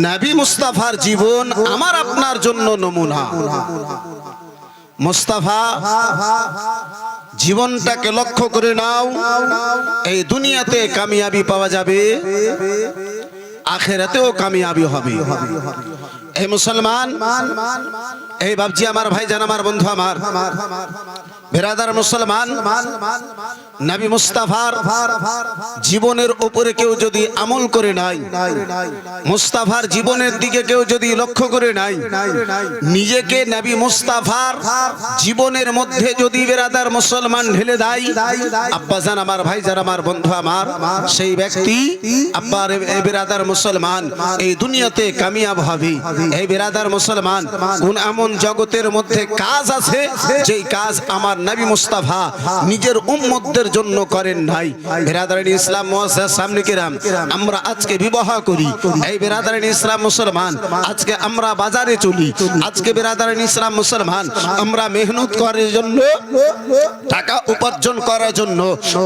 নবী মুস্তাফার জীবন আমার আপনার জন্য নমুনা। মুস্তাফা জীবনটাকে লক্ষ্য করে নাও, এই দুনিয়াতে কামিয়াবি পাওয়া যাবে, আখিরাতেও কামিয়াবি হবে। এই মুসলমান, এই বাবজি আমার ভাইজান, আমার বন্ধু, আমার বেরাদার মুসলমান, নবী মুস্তাফার জীবনের উপরে কেউ যদি আমল করে নাই, মুস্তাফার জীবনের দিকে কেউ যদি লক্ষ্য করে নাই, নিজেকে নবী মুস্তাফার জীবনের মধ্যে যদি বেরাদার মুসলমান ঢেলে দেয়, আব্বাজান আমার ভাইজান, আমার বন্ধু, আমার সেই ব্যক্তি আব্বার বেরাদার মুসলমান এই দুনিয়াতে কামিয়াব হবে। এই বেরাদার মুসলমান, কোন এমন জগতের মধ্যে কাজ আছে যেই কাজ আমার নবী মুস্তাফা নিজের উম্মতদের জন্য করেন নাই? বেরাদারিন ইসলাম মুআজ্জাজ সামনে কিরাম, আমরা আজকে বিবাহ করি। এই বেরাদারিন ইসলাম মুসলমান, আজকে আমরা বাজারে চলি। আজকে বেরাদারিন ইসলাম মুসলমান, আমরা মেহনত করার জন্য, টাকা উপার্জন করার জন্য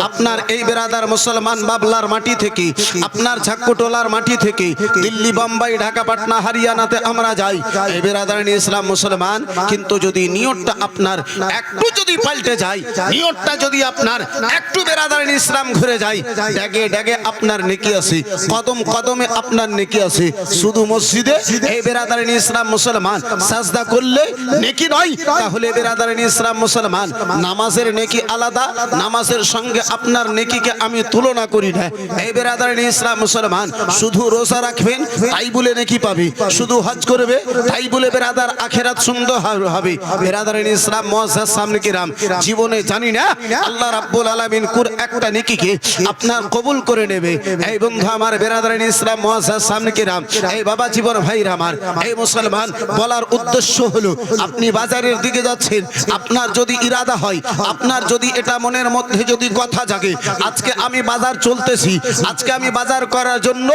আপনার এই বেরাদার মুসলমান বাবলার মাটি থেকে, আপনার ঝাক্কুটোলার মাটি থেকে দিল্লি, বোম্বাই, ঢাকা, পাটনা, হরিয়ানাতে আমরা যাই। এই বেরাদারিন ইসলাম মুসলমান, কিন্তু যদি নিয়তটা আপনার একটু যদি পাল্টে যায়, নিয়তটা যদি আপনার একটু বেরাদারিন ইসলাম ঘুরে যায়, ড্যাগে ড্যাগে আপনার নেকি আছে, কদম কদমে আপনার নেকি আছে। শুধু মসজিদে এই বেরাদারিন ইসলাম মুসলমান সাজদা করলে নেকি নয়, তাহলে বেরাদারিন ইসলাম মুসলমান নামাজের নেকি আলাদা, নামাজের সঙ্গে আপনার নেকিকে আমি তুলনা করি না। এই বেরাদারিন ইসলাম মুসলমান, শুধু রোজা রাখবেন তাই বলে নেকি পাবে, শুধু হজ করবে তাই বলে বেরাদার আখিরাত সুন্দর হবে? বেরাদারিন ইসলাম মুআজ্জাজ সামনে কিরাম, জীবনে জানি না আল্লাহ রাব্বুল আলামিন কোন একটা নেকিকে আপনার কবুল করে নেবে। এই বন্ধু আমার, বেরাদারিন ইসলাম মুআজ্জাজ সামনে কিরাম, এই বাবা জীবন ভাইরা আমার, এই মুসলমান, বলার উদ্দেশ্য হলো, আপনি বাজারের দিকে যাচ্ছেন, আপনার যদি ইরাদা হয়, আপনার যদি এটা মনের মধ্যে যদি কথা জাগে, আজকে আমি বাজার চলতেছি, আজকে আমি বাজার করার জন্য,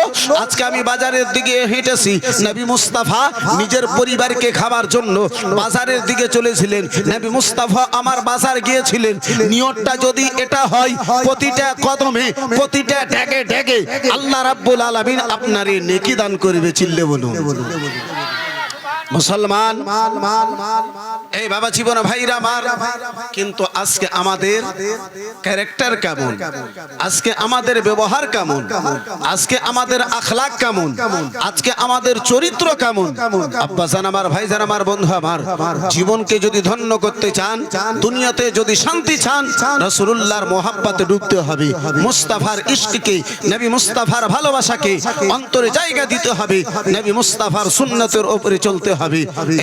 আজকে আমি বাজারের দিকে হেঁটেছি। নবী মুস্তাফা নিজের পরিবারকে খাবার জন্য বাজারের দিকে চলেছিলেন। নবী মুস্তাফা আমার বাজার গিয়েছিলেন। নিয়তটা যদি এটা হয়, প্রতিটা কদমে, প্রতিটা ড্যাগে ড্যাগে আল্লাহ রাব্বুল আলামিন আপনারই নেকি দান করবে। চিল্লে বলুন মুসলমান, এই বাবা জীবন ভাইরা আমার, কিন্তু আজকে আমাদের ক্যারেক্টার কেমন, আজকে আমাদের ব্যবহার কেমন, আজকে আমাদের আখলাক কেমন, আজকে আমাদের চরিত্র কেমন? আব্বাজান আমার ভাইজান, আমার বন্ধু আমার, জীবনকে যদি ধন্য করতে চান, দুনিয়াতে যদি শান্তি চান, রাসূলুল্লাহর মোহাব্বতে ডুবতে হবে। মুস্তাফার ইশককে, নবী মুস্তাফার ভালোবাসাকে অন্তরে জায়গা দিতে হবে। নবী মুস্তাফার সুন্নতের উপরে চলতে হবে।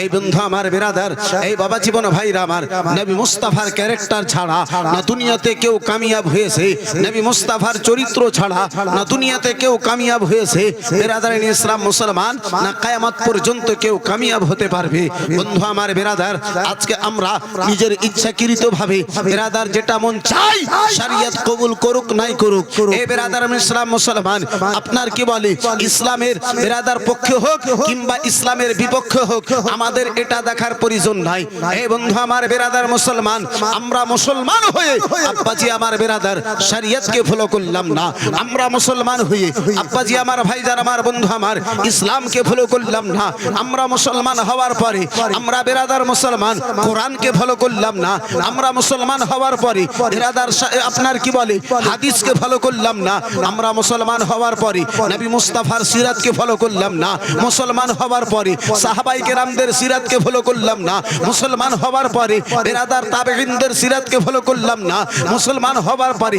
এই বন্ধু আমার, বেরাদার, এই বাবা জীবন ভাইরা আমার, নবী মুস্তাফার ক্যারেক্টার ছাড়া না দুনিয়াতে কেউ কামিয়াব হয়েছে, নবী মুস্তাফার চরিত্র ছাড়া না দুনিয়াতে কেউ কামিয়াব হয়েছে। বেরাদারিন ইসলাম মুসলমান, না কিয়ামত পর্যন্ত কেউ কামিয়াব হতে পারবে। বন্ধু আমার বেরাদার, আজকে আমরা নিজের ইচ্ছাকৃত ভাবে বেরাদার যেটা মন চাই, শরীয়ত কবুল করুক নাই করুক, এই বেরাদার ইসলাম মুসলমান আপনার কি বলে, ইসলামের বেরাদার পক্ষে হোক কিংবা ইসলামের বিপক্ষে হোক, আমাদের এটা দেখার প্রয়োজন নাই। এই বন্ধু আমার বেরাদার মুসলমান, আমরা মুসলমান হয়ে আব্বাজি আমার বেরাদার শরীয়তকে ফলো করলাম না, আমরা মুসলমান হয়ে আব্বাজি আমার ভাইজান, আমার বন্ধু আমার ইসলামকে ফলো করলাম না, আমরা মুসলমান হওয়ার পরে আমরা বেরাদার মুসলমান কোরআনকে ফলো করলাম না, আমরা মুসলমান হওয়ার পরে বেরাদার আপনার কি বলে হাদিসকে ফলো করলাম না, আমরা মুসলমান হওয়ার পরে নবী মুস্তাফার সিরাতকে ফলো করলাম না, মুসলমান হওয়ার পরে সাহাবায়ে কেরামদের সিরাতকে ফলো করলাম না, মুসলমান হওয়ার পরে বেরাদার তাবেঈনদের সিরাতকে ফলো করলাম না, মুসলমান হওয়ার পরে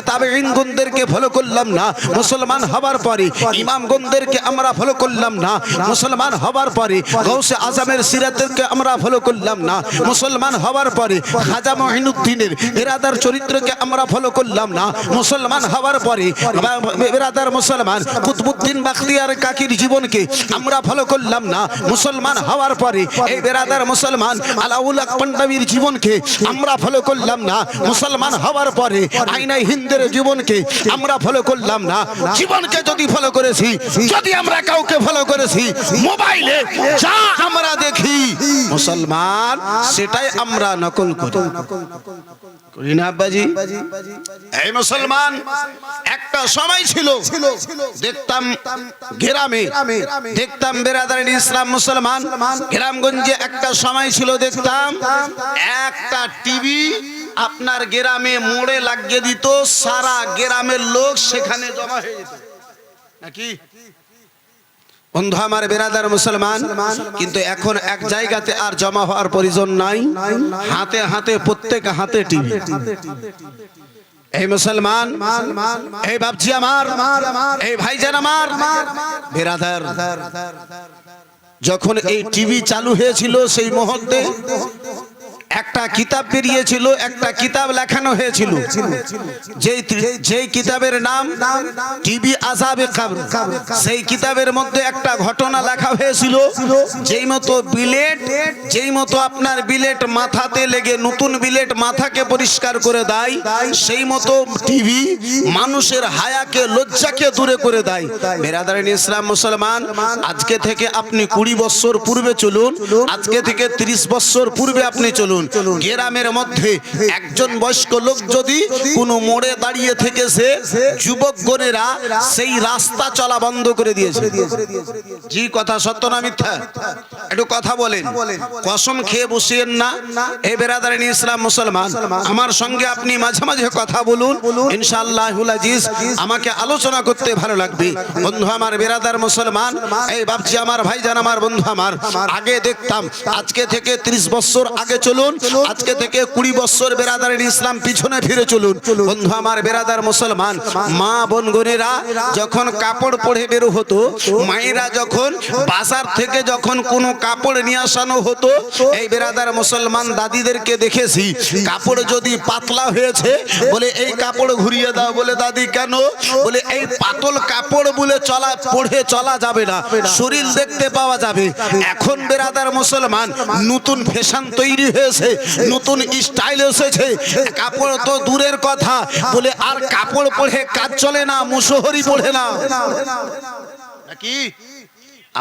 তাবেঈনগণদেরকে ফলো করলাম না, মুসলমান হওয়ার পরে ইমামগণদেরকে আমরা ফলো করলাম না, মুসলমান হওয়ার পরে গাউসে আজমের সিরাতকে আমরা ফলো করলাম না, মুসলমান হওয়ার পরে খাজা মুঈনুদ্দিনের বেরাদার চরিত্রকে আমরা ফলো করলাম না, মুসলমান হওয়ার পরে বেরাদার মুসলমান কুতুবউদ্দিন বাখতিয়ার কাকির জীবনকে আমরা ফলো করলাম না, মুসলমান হওয়ার পরে এই বেরাদার মুসলমান আলাউল হক পান্ডাবির জীবনকে আমরা ফলো করলাম না, মুসলমান হওয়ার পরে আইনাই হিন্দের জীবনকে আমরা ফলো করলাম না। জীবনকে যদি ফলো করেছি, যদি আমরা কাউকে ফলো করেছি, মোবাইলে যা আমরা দেখি মুসলমান সেটাই আমরা নকল করি না আব্বাজি। এই মুসলমান একটা সময় ছিল দেখতাম গ্রামে, দেখতাম বেরাদারিন ইসলাম মুসলমান গ্রামগঞ্জে একটা সময় ছিল দেখতাম একটা টিভি আপনার গ্রামে মোড়ে লাগিয়ে দিত, সারা গ্রামের লোক সেখানে জমা হয়ে যেত নাকি বন্ধু আমার বেরাদার মুসলমান। কিন্তু এখন এক জায়গাতে আর জমা হওয়ার প্রয়োজন নাই, হাতে হাতে প্রত্যেক হাতে টিভি। এই মুসলমান, এই বাপজি আমার, এই ভাইজান আমার বেরাদার, যখন এই টিভি চালু হয়েছিল সেই মুহূর্তে একটা কিতাব বেরিয়েছিল, একটা কিতাব লেখানো হয়েছিল, যেই কিতাবের নাম টিভি আযাবে কবর। সেই কিতাবের মধ্যে একটা ঘটনা লেখা হয়েছিল, যেই মতো বিলেট, যেই মতো আপনার বিলেট মাথাতে লেগে নতুন বিলেট মাথাকে পরিষ্কার করে দেয়, সেই মতো টিভি মানুষের হায়াকে লজ্জাকে দূরে করে দেয়। বেরাদারিন ইসলাম মুসলমান, আজকে থেকে আপনি 20 বছর পূর্বে চলুন, আজকে থেকে 30 বছর পূর্বে আপনি চলুন, গ্রামের মধ্যে একজন বয়স্ক লোক যদি কোনো মোড়ে দাঁড়িয়ে থেকেছে, যুবকগণেরা সেই রাস্তা চলা বন্ধ করে দিয়েছে। জি কথা সত্য না মিথ্যা? একটু কথা বলেন, কসম খেয়ে বসিয়েন না। এই বেরাদারিন ইসলাম মুসলমান, আমার সঙ্গে আপনি মাঝে মাঝে কথা বলুন, ইনশাআল্লাহুল আজিজ আমাকে আলোচনা করতে ভালো লাগবে। বন্ধু আমার বেরাদার মুসলমান, এই বাপজি আমার, ভাইজান আমার, বন্ধু আমার, আগে দেখতাম, আজকে থেকে 30 বছর আগে চলুন, আজকে থেকে 20 বছর বেরাদারিন ইসলাম পিছনে ফিরে চলুন। বন্ধু আমার বেরাদার মুসলমান, মা বোন বোনেরা যখন কাপড় পরে বের হতো, মায়েরা যখন বাজার থেকে যখন কোনো কাপড় নিয়ে আসানো হতো, এই বেরাদার মুসলমান দাদিদেরকে দেখেছি, কাপড় যদি পাতলা হয়েছে বলে এই কাপড় ঘুরিয়ে দাও, বলে দাদি কেন? বলে এই পাতল কাপড় বলে পরে চলা যাবে না, শরীর দেখতে পাওয়া যাবে। এখন বেরাদার মুসলমান নতুন ফ্যাশন তৈরি হয়েছে, নতুন স্টাইল এসেছে, কাপড় তো দূরের কথা, বলে আর কাপড় পরে কাজ চলে না, মুসহরি পড়ে না নাকি?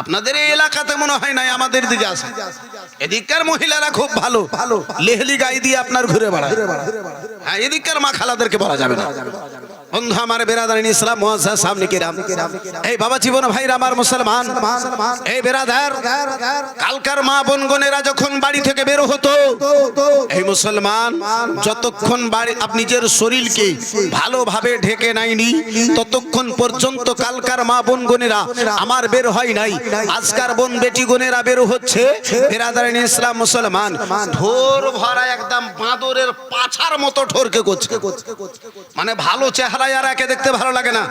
আপনাদের এই এলাকাতে মনে হয় নাই, আমাদের দিকে আছে। এদিককার মহিলারা খুব ভালো, লেহলি গাই দিয়ে আপনার ঘুরে বেড়ায়। হ্যাঁ, এদিককার মা খালাদেরকে বলা যাবে না। বন্ধু আমার বেরাদারিন ইসলাম মুআজ্জাজ সামনে কিরাম, এই বাবা জীবন ভাইরা আমার মুসলমান, এই বেরাদার, কালকার মা বোন বোনেরা যখন বাড়ি থেকে বের হতো, এই মুসলমান যতক্ষণ বাড়ি আপনি নিজের শরীরকে ভালোভাবে ঢেকে নাইনি, ততক্ষণ পর্যন্ত কালকার মা বোন বোনেরা আমার বের হয় নাই। আজকার বোন বেটি বোনেরা বের হচ্ছে, বেরাদারিন ইসলাম মুসলমান ঠোর ভরা একদম বাঁদরের পাছার মতো ঠোরকে করছে, মানে ভালো চেহারা আর একে দেখতে ভালো লাগে না,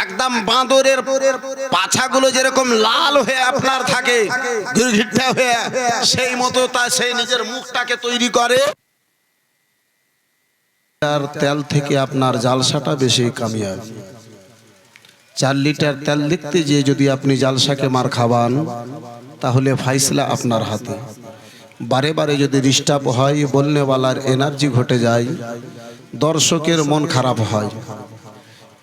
একদম বাঁদরের পাছাগুলো যেরকম লাল হয়ে আপনার থাকে, গিরগিট্টা হয়ে, সেই মতো তা সেই নিজের মুখটাকে তৈরি করে। আর তেল থেকে আপনার জালসাটা বেশি কামিয়াব। 4 লিটার তেল দেখতে যে যদি আপনি জালসাকে মার খাওয়ান, তাহলে ফাইসলা আপনার হাতে। বারে বারে যদি ডিস্টার্ব হয়, বলনেওয়ালার এনার্জি ঘটে যায়, দর্শকের মন খারাপ হয়।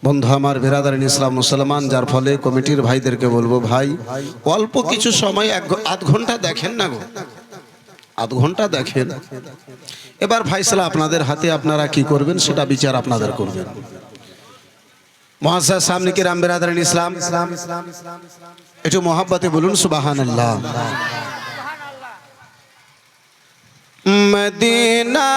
বন্ধু আমার বেরাদারিন ইসলাম মুসলমান, যার ফলে কমিটির ভাইদেরকে বলবো, ভাই অল্প কিছু সময় আধ ঘন্টা দেখেন না গো, আধ ঘন্টা দেখেন, এবার ফাইসলা আপনাদের হাতে, আপনারা কি করবেন সেটা বিচার আপনাদের করবেন। মুআজ্জাজ সামনে কিরাম বেরাদারিন ইসলাম, একটু মোহাব্বতে বলুন সুবহানাল্লাহ। মদিনা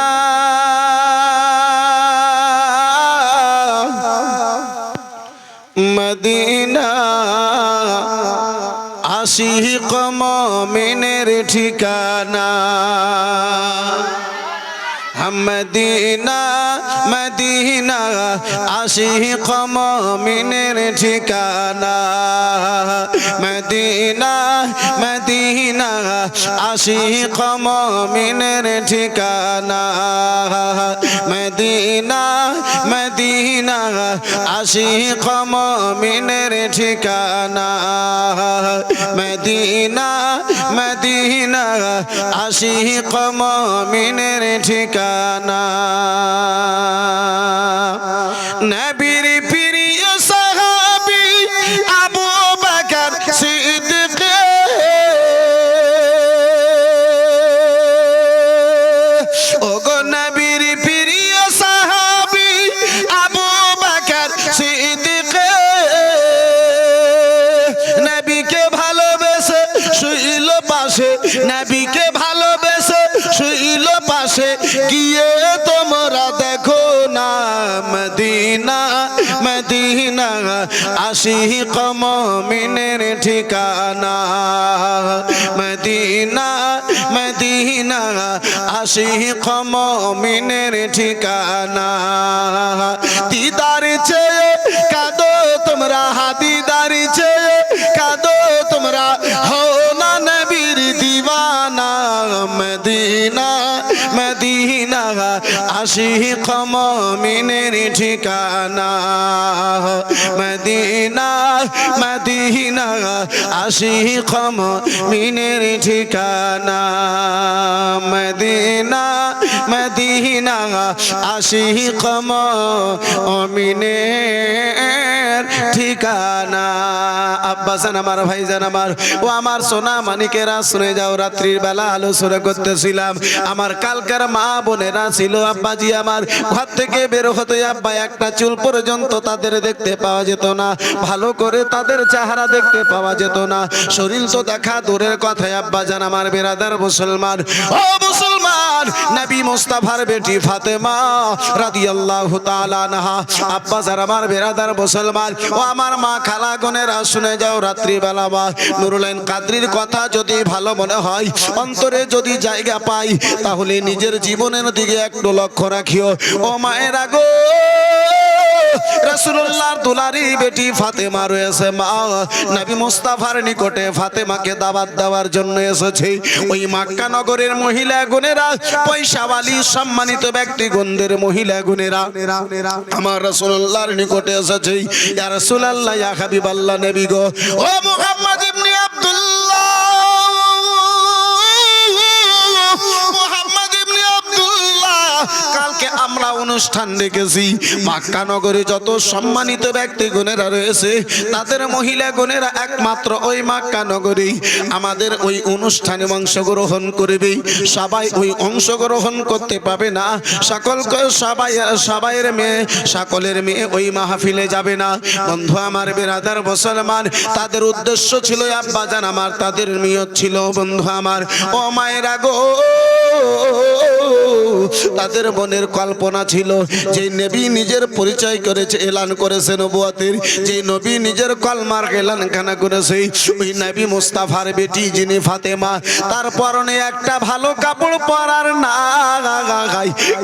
মদিনা আশিক মুমিনের ঠিকানা, মদিনা মদিনা আশিক মুমিনের ঠিকানা, মদিনা মদিনা আশিক মুমিনের ঠিকানা, মদিনা মদিনা আশিক মুমিনের ঠিকানা, মদিনা মদিনা আশিক মুমিনের ঠিকানা। নবীর প্রিয় সাহাবী আবু বকর সিদ্দিক, আছে নবীকে ভালোবেসে শুইল পাশে গিয়ে তোমরা দেখো না মদিনা মদিনা আশিক মুমিনের ঠিকানা মদিনা মদিনা আশিক মুমিনের ঠিকানা দিদার চেয়ে কাঁদো তোমরা দিদার চেয়ে কাঁদো তোমরা হো না নবীর দিওয়ানা মদিনা মদিনা আশিক মুমিনের ঠিকানা মদিনা মদিনা আশিক মুমিনের ঠিকানা মদিনা মদিনা আশিক মুমিনের ঠিকানা। আব্বাসান আমার ভাইজান আমার ও আমার সোনা মানিকেরা শুনে যাও, রাত্রির বেলা আলোচনা করতেছিলাম আমার কালকার মা বোনেরা ছিল আব্বাজি আমার ঘর থেকে বের হতে আব্বা একটা চুল পর্যন্ত তাদের দেখতে পাওয়া যেত না, ভালো করে তাদের চেহারা দেখতে পাওয়া যেত না, শরীর তো দেখা দূরের কথায় আব্বাজান আমার বেরাদার মুসলমান ও মুসলমান নবী মুস্তাফার বেটি ফাতেমা রাদিয়াল্লাহু তাআলা আনহা আব্বাজান আমার বেরাদার মুসলমান ও আমার মা খালা গনেরা শুনে যাও, রাত্রি বেলা বা নুরুল আইন কাদরির কথা যদি ভালো মনে হয় অন্তরে যদি জায়গা পাই তাহলে নিজের জীবনের দিকে একটু লক্ষ্য রাখিও ও মায়েরা গো। রাসূলুল্লাহর দুলারি বেটি ফাতেমা রয়েছে, মা নবী মুস্তাফার নিকটে ফাতেমাকে দাওয়াত দেওয়ার জন্য এসেছে। ওই মক্কা নগরের মহিলা গুণেরা পয়সাওয়ালী সম্মানিত ব্যক্তি গণদের মহিলা গুণেরা আমার রাসূলুল্লাহর নিকটে এসেছে। ইয়া রাসূলুল্লাহ ইয়া হাবিবাল্লাহ নবী গো ও মুহাম্মদ ইবনে আব্দুল্লাহ কালকে আমরা অনুষ্ঠান দেখেছি মক্কা নগরে যত সম্মানিত ব্যক্তি গণেরা রয়েছে তাদের মহিলা গণেরা একমাত্র ওই মক্কা নগরেই আমাদের ওই অনুষ্ঠানে অংশগ্রহণ করবে। সবাই ওই অংশগ্রহণ করতে পাবে না, সবাইয়ের মেয়ে সকলের মেয়ে ওই মাহফিলে যাবে না। বন্ধু আমার বেরাদার মুসলমান তাদের উদ্দেশ্য ছিল আব্বাজান আমার তাদের নিয়ত ছিল বন্ধু আমার ও মায়েরা গো তাদের মনের কল্পনা ছিল যে নবী নিজের পরিচয় করেছে এলান করেছে নবুয়তের, যে নবী নিজের কলমার এলান খানা করেছে ওই নবী মুস্তাফার বেটি যিনি ফাতেমা তার পরনে একটা ভালো কাপড় পরার না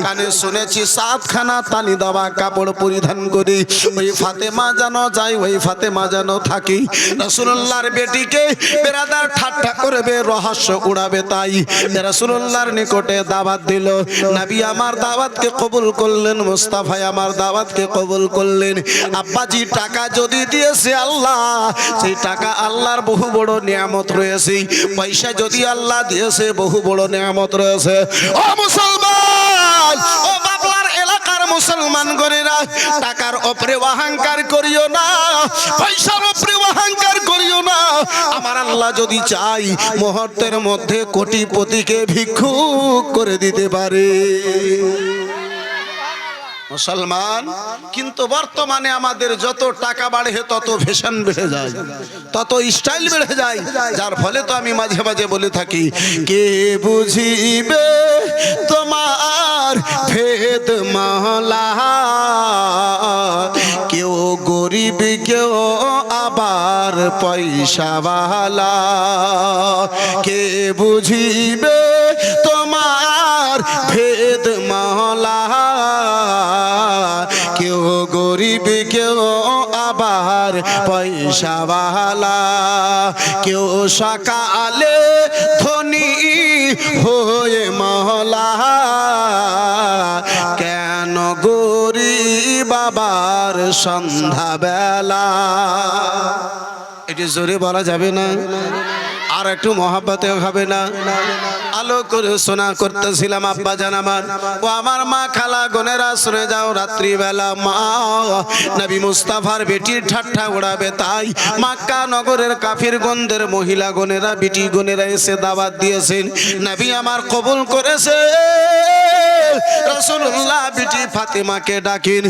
কানে শুনেছি সাতখানা তালি দেওয়া কাপড় পরিধান করে ওই ফাতেমা যেন যায় ওই ফাতেমা যেন থাকি। রাসূলুল্লাহর বেটিকে বেরাদার ঠাট্টা করবে রহস্য উড়াবে তাই রাসূলুল্লাহর নিকটে দাওয়াত দিল। নবী আমার দাওয়াতকে কবুল করলেন, মুস্তাফা আমার দাওয়াতকে কবুল করলেন। আব্বাজি টাকা যদি দিয়েছে আল্লাহ সেই টাকা আল্লাহর বহু বড় নিয়ামত রয়েছে, পয়সা যদি আল্লাহ দিয়েছে বহু বড় নিয়ামত রয়েছে। ও মুসলমান ও বাংলার এলাকার মুসলমান গণেরা টাকার উপরে অহংকার করিও না, পয়সার উপরে অহংকার করিও না। আমার আল্লাহ যদি চাই মুহূর্তের মধ্যে কোটিপতিকে ভিক্ষুক করে দিতে পারে মুসলমান। কিন্তু বর্তমানে আমাদের যত টাকা বাড়ে তত ফ্যাশন বেড়ে যায়, তত স্টাইল বেড়ে যায়, যার ফলে তো আমি মাঝে মাঝে বলে থাকি কে বুঝিবে তোমার ভেদ মহলা, কেউ গরিব কেউ আবার পয়সাওয়ালা, কে বুঝিবে তোমার ভেদ মহলা, কেউ গরিব কেউ আবার পয়সাওয়ালা, কেউ সকালে ধনী হয়ে মহলা, কেন গরিব আবার সন্ধ্যাবেলা। এটি জোরে বলা যাবে না, আর একটু মহাব্বতে হবে না। আলো করে শোনা করতেছিলাম আব্বাজান আমার ও আমার মা খালা গনেরা শুনে যাও, রাত্রিবেলা মা নবী মুস্তাফার বেটির ঠাট্টা উড়াবে তাই মক্কা নগরের কাফির গণদের মহিলা গনেরা বেটি গনেরা এসে দাওয়াত দিয়েছেন, নবী আমার কবুল করেছে। রাসূলুল্লাহ বিটি ফাতেমাকে ডাকেন,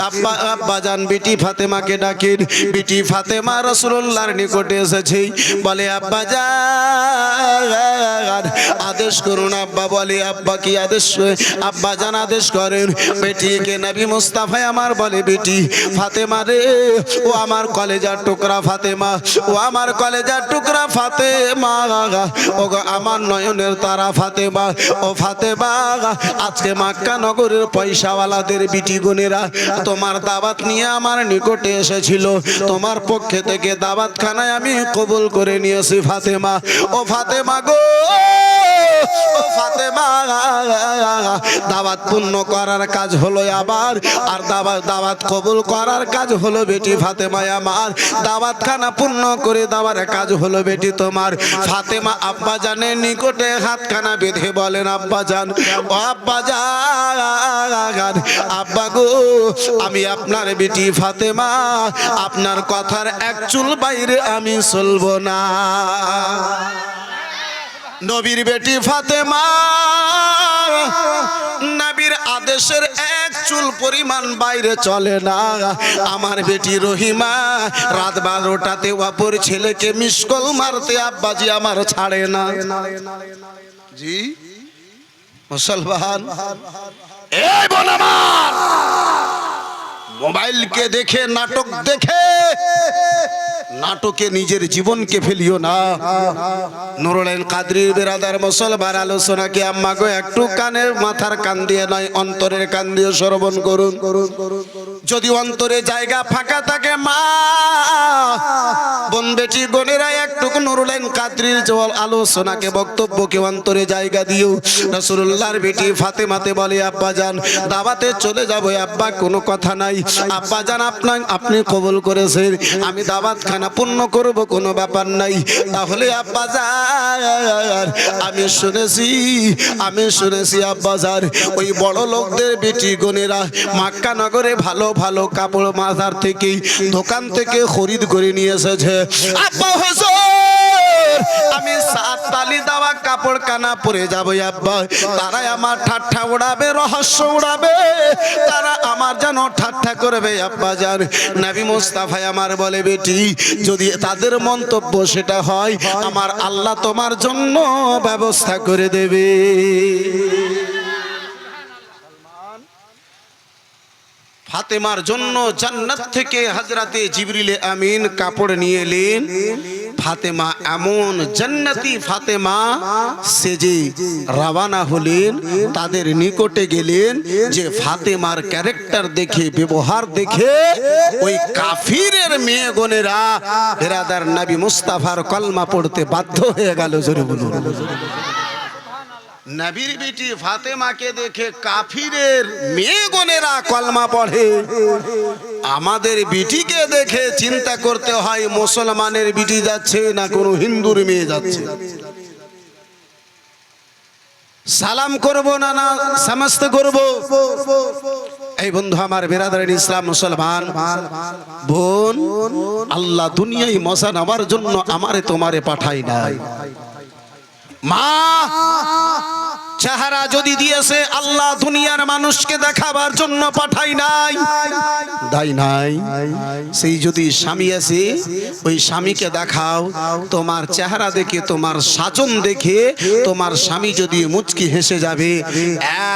আব্বা আব্বাজান বিটি ফাতেমাকে ডাকেন। বিটি ফাতেমা রাসূলুল্লাহর নিকটে এসেছে, বলে আব্বাজান আদেশ করুন। আব্বা বলে আব্বা কি আদেশ? আব্বাজান আদেশ করেন। বেটিকে নবী মুস্তাফা আমার বলে বেটি ফাতেমা রে, ও আমার কলেজার টুকরা ফাতেমা, ও আমার কলেজার টুকরা ফাতেমা, ও গো আমার নয়নের তারা ফাতেমা, ও ফাতেমা আজকে মক্কা নগরের পয়সাওয়ালাদের বিটি গুনেরা তোমার দাওয়াত নিয়ে আমার নিকটে এসেছিল, তোমার পক্ষে থেকে দাওয়াতখানায় আমি কবুল করে নিয়েছি ফাতেমা। ও ফাতেমা গো, ও ফাতেমা দাওয়াত পূর্ণ করার কাজ হলো আবার, আর দাওয়াত কবুল করার কাজ হলো বেটি ফাতেমা আমার। দাওয়াতখানা পূর্ণ করে দেওয়ার কাজ হলো বেটি তোমার। ফাতেমা আব্বাজানের নিকটে হাতখানা বেঁধে বলেন আব্বাজান, ও আব্বাজান, আব্বা গো আমি আপনার বেটি ফাতেমা, আপনার কথার এক চুল বাইরে আমি চলবো না। নবীর বেটি ফাতেমা নবীর আদেশের এক চুল পরিমাণ বাইরে চলে না। আমার বেটি রহিমা রাত 12টাতে অপর ছেলেকে মিসকল মারতে আব্বাজি আমার ছাড়ে না। জি মুসলমান, এই বোন আমার, মোবাইলকে দেখে নাটক দেখে নাটকে নিজের জীবনকে ফেলিও না। নুরুল আইন কাদরীর বেরাদার মুসলমান আলোচনাকে আম্মা গো একটু কানের মাথার কান দিয়ে নয়, অন্তরের কান দিয়ে শ্রবণ করুন। যদি অন্তরে জায়গা ফাঁকা থাকে মা বোন বেটি বোনেরা একটু নুরুল আইন কাদরীর আলোচনাকে বক্তব্যকে অন্তরে জায়গা দিও। রাসূলুল্লাহর বেটি ফাতেমাতে বলে আব্বাজান দাওয়াতে চলে যাব আব্বা, কোনো কথা নাই। আব্বাজান আপনি কবুল করেছেন, আমি দাওয়াত খানা পূর্ণ করব, কোনো ব্যাপার নাই। তাহলে আব্বাজান আমি শুনেছি আব্বাজান ওই বড় লোকদের বেটি গনেরা মক্কা নগরে ভালো ভালো কাপড় মাথার থেকে দোকান থেকে খরিদ করে নিয়ে এসেছে। আব্বা হুজুর আমি সাত তালি দেওয়া কাপড় কানা পরে যাবো আব্বা, তারাই আমার ঠাট্টা উড়াবে, রহস্য উড়াবে, তারা আমার যেন ঠাট্টা করবে আব্বাজান। নবী মুস্তাফা আমার বলে বেটি যদি তাদের মন্তব্য সেটা হয় আমার আল্লাহ তোমার জন্য ব্যবস্থা করে দেবে। ফাতেমার জন্য জান্নাত থেকে হযরতে জিবরিল আমিন কাপড় নিয়ে এলেন। ফাতেমা এমন জান্নাতি ফাতেমা সেজে রওনা হলেন, তাদের নিকটে গেলেন যে ফাতেমার ক্যারেক্টার দেখে ব্যবহার দেখে ওই কাফিরের মেয়েগণেরা বেরাদার নবী মুস্তাফার কলমা পড়তে বাধ্য হয়ে গেল। জোরে বলুন। নবীর বেটি ফাতেমাকে দেখে কাফিরের মেয়েগণেরা কলমা পড়ে, আমাদের বিটিকে দেখে চিন্তা করতে হয় মুসলমানের বিটি যাচ্ছে না কোনো হিন্দুর মেয়ে যাচ্ছে। সালাম করব না না সমস্ত করব। এই বন্ধু আমার বেরাদার ইসলাম মুসলমান বোন, আল্লাহ দুনিয়ায় মজা নেওয়ার জন্য আমারে তোমারে পাঠাই নাই। মা চেহারা যদি দিয়েছে আল্লাহ দুনিয়ার মানুষকে দেখাবার জন্য পাঠাই নাই, দাই নাই। সেই যদি স্বামী আছে ওই স্বামীকে দেখাও, তোমার চেহারা দেখে তোমার সাজন দেখে তোমার স্বামী যদি মুচকি হেসে যাবে,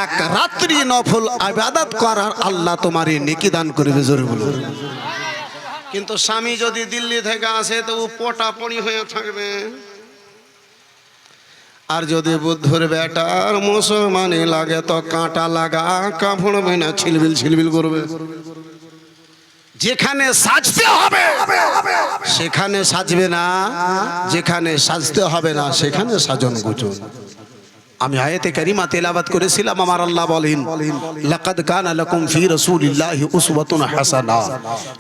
এক রাত্রি নফল ইবাদত করার আল্লাহ তোমারে নেকি দান করবে। জোরে বলুন। কিন্তু স্বামী যদি দিল্লি থেকে আসে তো পটাপড়ি হয়ে থাকবে, আর যদি বুদ্ধর বেটার মুসলমানে লাগে তো কাঁটা লাগা কাপড়বে না, ছিলবিল ছিলবিল করবে। যেখানে সাজতে হবে সেখানে সাজবে না, যেখানে সাজতে হবে না সেখানে সাজন গুজন। আমি আয়াতে কারিমা তেলাওয়াত করেছিলাম, আমার আল্লাহ বলেন লাকাদ কানা লাকুম ফি রাসূলিল্লাহি উসওয়াতুন হাসানা।